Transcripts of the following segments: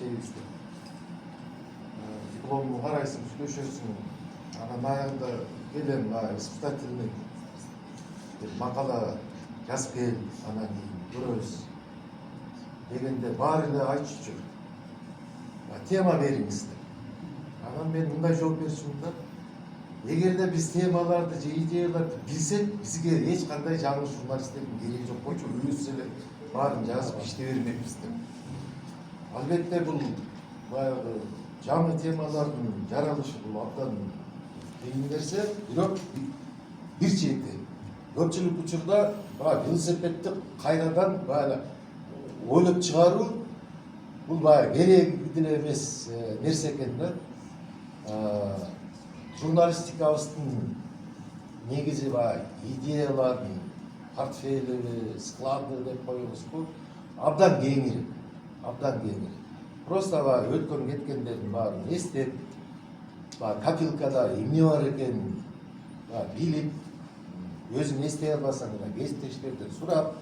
иштейбизди. Дипломду карайсың, сүйлөшөсүң. Анан аягында келем, испытательный макала жазып кел, анан кийин көрөбүз дегенде баары эле айтчу. Тема бериңиз деп. Анан мен мындай жооп берчүмүн да. Эгерде биз темаларды же идеяларды билсек, бизге эч кандай жаңы журналисттердин кереги жок койчу, өзүбүз эле баарын жазып иштей бермекпиз деп. Албетте бул баягы жаңы темалардын жаралышы бул абдан кыйын нерсе, бирок бир чети көпчүлүк учурда велосипедди кайрадан ойлоп чыгаруу бул кереги деле эмес нерсе экен да. Журналистикабыздын негизи идеялардын портфели, склады деп коебузбу, абдан кеңири, абдан кеңири. Просто өткөн кеткендердин баарын эстеп, копилкада эмне бар экенин билип, өзүң эстей албасаң да кесиптештерден сурап,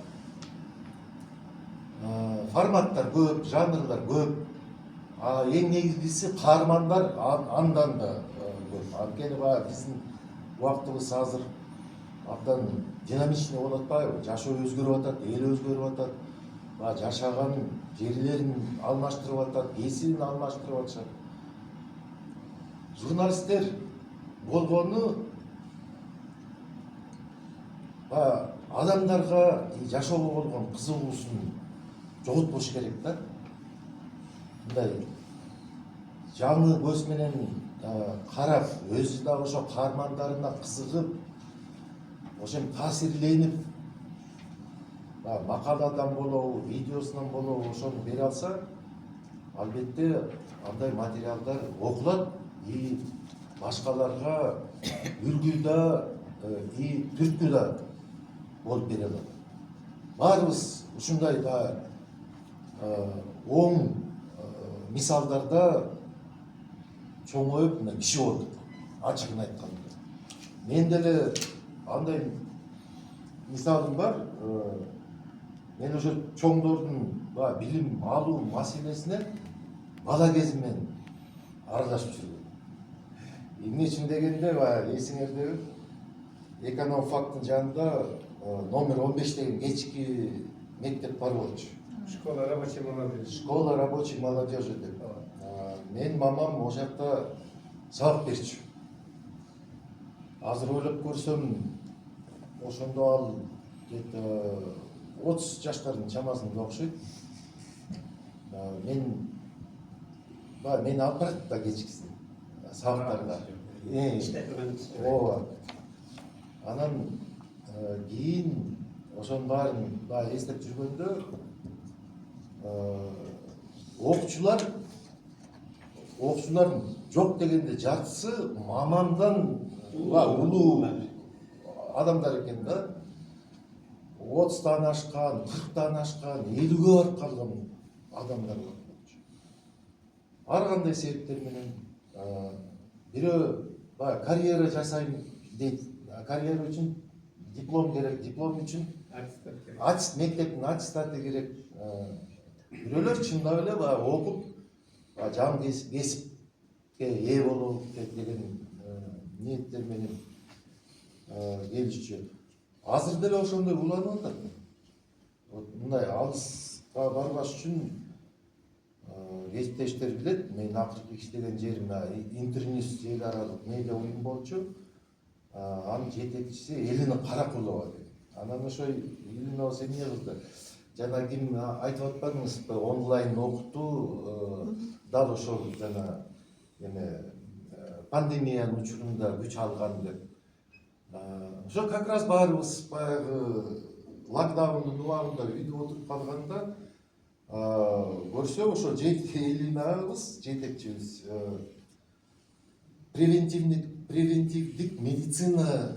форматтар көп, жанрлар көп. Эң негизгиси каармандар андан да көп. Анткени биздин убактыбыз азыр абдан динамичный болуп атпайбы? Жашоо өзгөрүп атат, эл өзгөрүп атат. Жашаган жерлерин алмаштырып атат, кесибин алмаштырып атышат. Журналисттер болгону адамдарга жашоого болгон кызыгуусун жоготпош керек да. Мындай жаңы көз менен карап, өзү дагы ошо каармандарына кызыгып, ошем таасирленип, макаладан болобу, видеосунан болобу ошону бере алса, албетте андай материалдар окулат и башкаларга үлгү да и түрткү да болуп бере алат. Баарыбыз ушундай оң мисалдарда чоңоюп киши болдук, ачыгын айтканда. Мен деле андай мисалым бар. Мен ошо чоңдордун билим алуу маселесине бала кезимден аралашып жүргөм. Эмне үчүн дегенде, эсиңердеби, экономфактын жанында номер 15 деген кечки мектеп бар болчу. Школа рабочей молодежи. Школа рабочей молодежи деп. Мен мамам о жакта сабак берчү. Азыр ойлоп көрсөм, ошондо ал 30 жаштардын чамасында окшойт. Мен алып барат да кечкисин сабактарга. Ооба. Анан кийин ошонун баарын эстеп жүргөндө окуучулар жок дегенде жартысы мамамдан улуу адамдар экен да. 30-тан ашкан, 40-тан ашкан, 50-ге барып калган адамдар болчу. Ар кандай себептер менен бирөө карьера жасайм дейт. Карьера үчүн диплом керек, диплом үчүн мектептин аттестаты керек. Бирөөлөр чындап эле окуп, жаңы кесипке ээ болуу деген ниеттер менен келишчү. Азыр деле ошондой уланып атат. Мындай алыска барбаш үчүн кесиптештер билет. Мен акыркы иштеген жерим Интерньюс эл аралык медиа уюм болчу. Анын жетекчиси Элина Каракулова деген. Анан ошо Элина эмне кылды? Жана ким айтып атпадыңызбы, онлайн окутуу дал ошол жана пандемиянын учурунда күч алган деп. Ошо как раз баарыбыз баягы локдаундун убагында үйдө отуруп калганда көрсөк, ошо Элинабыз, жетекчибиз, превентивдик медицина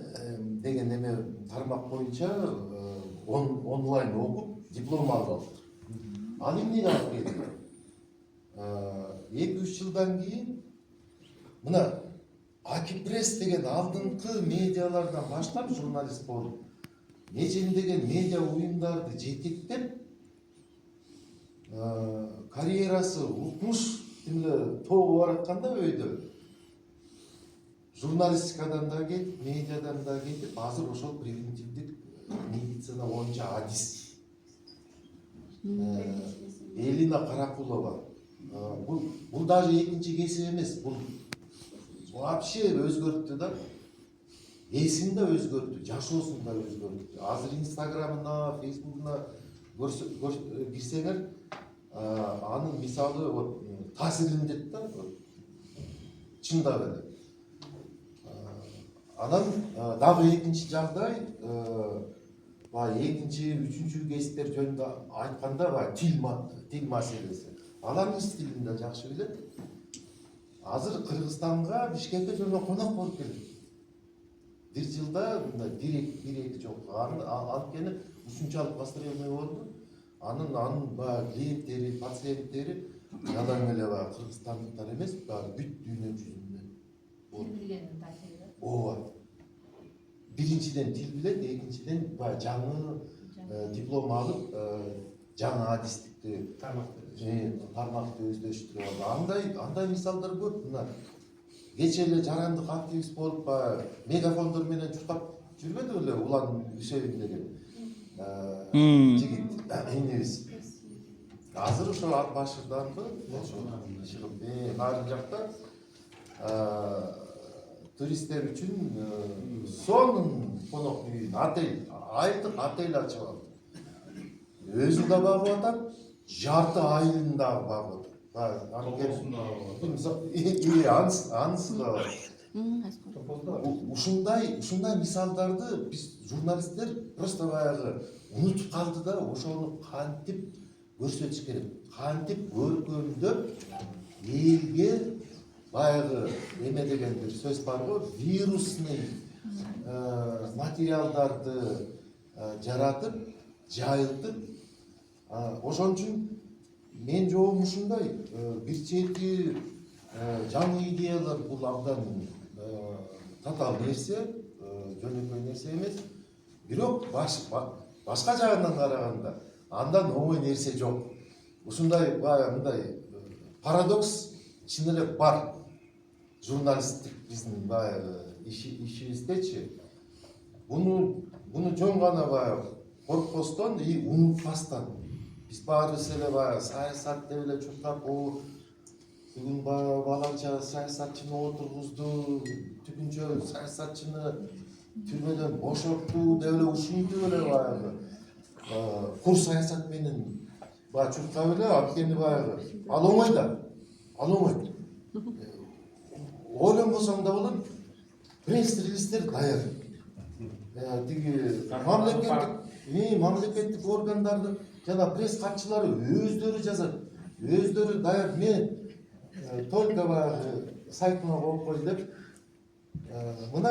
деген эме тармак боюнча онлайн окуп диплом алып алды. Ал эмнеге алып келди? 2-3 жылдан кийин мына Акипресс деген алдыңкы медиалардан баштап журналист болуп, нечендеген медиа уюмдарды жетектеп, карьерасы укмуш тимле тоого баратканда өйдө журналистикадан да кетип, медиадан да кетип, азыр ошол превентивдик медицина боюнча адис. Элина Каракулова. Бул даже экинчи кесип эмес, бул вообще өзгөрттү да. Эсин да өзгөрттү, жашоосун да өзгөрттү. Азыр Инстаграмына, Фейсбугуна кирсеңер, анын мисалы вот таасиринде да, чындап эле. Анан дагы экинчи жагдай, экинчи, үчүнчү кесиптер жөнүндө айтканда тил маселеси. Аларымыз тилинде жакшы билет. Азыр Кыргызстанга, Бишкекке жөн конок болуп келет. Бир жылда бир эки жок. Анткени ушунчалык востребованный болду. Анын клиенттери, пациенттери жадан эле кыргызстандыктар эмес, бүт дүйнө жүзүндө. Тил билгендин таасири. Ооба. Биринчиден тил билет, экинчиден жаңы диплом алып, жаңы адистикти, тармакты өздөштүрүп алды. Андай мисалдар көп. Мына кече эле жарандык активист болуп, мегафондор менен чуркап жүрбөдү беле улан Ишевин деген жигит, энебиз. Азыр ошо ат башыдан чыгып, нарын жакта туристтер үчүн сонун конок үйүн, отель, айылдык отель ачып алды. Өзү да багып атат, жарты айылын дагы багып атат. Анысы да бар. Ушундай мисалдарды биз журналисттер просто баягы унутуп калды да, ошону кантип көрсөтүш керек. Кантип көркөмдөп элге баягы эме деген бир сөз бар го, вирусный материалдарды жаратып, жайылтып, ошон үчүн мен жообум ушундай, бир чети жаңы идеялар бул абдан татаал нерсе, жөнөкөй нерсе эмес. Бирок башка жагынан караганда андан оңой нерсе жок. Ушундай мындай парадокс чын эле бар. Журналисттик биздин ишибиздечи. Буну жөн гана коркпостон и унутпастан. Биз баарыбыз эле саясат деп эле чуркап, бүгүн баланча саясатчыны отургузду, түгүнчө саясатчыны түрмөдөн бошотту деп эле ушинтип эле кур саясат менен чуркап эле, анткени ал оңой да. Ал оңой. Ойлонбосоң да болот, пресс-релиздер даяр. Тиги мамлекеттик органдардын жана пресс катчылары өздөрү жазат. Өздөрү даяр. Мен только сайтыма коюп кой деп. Мына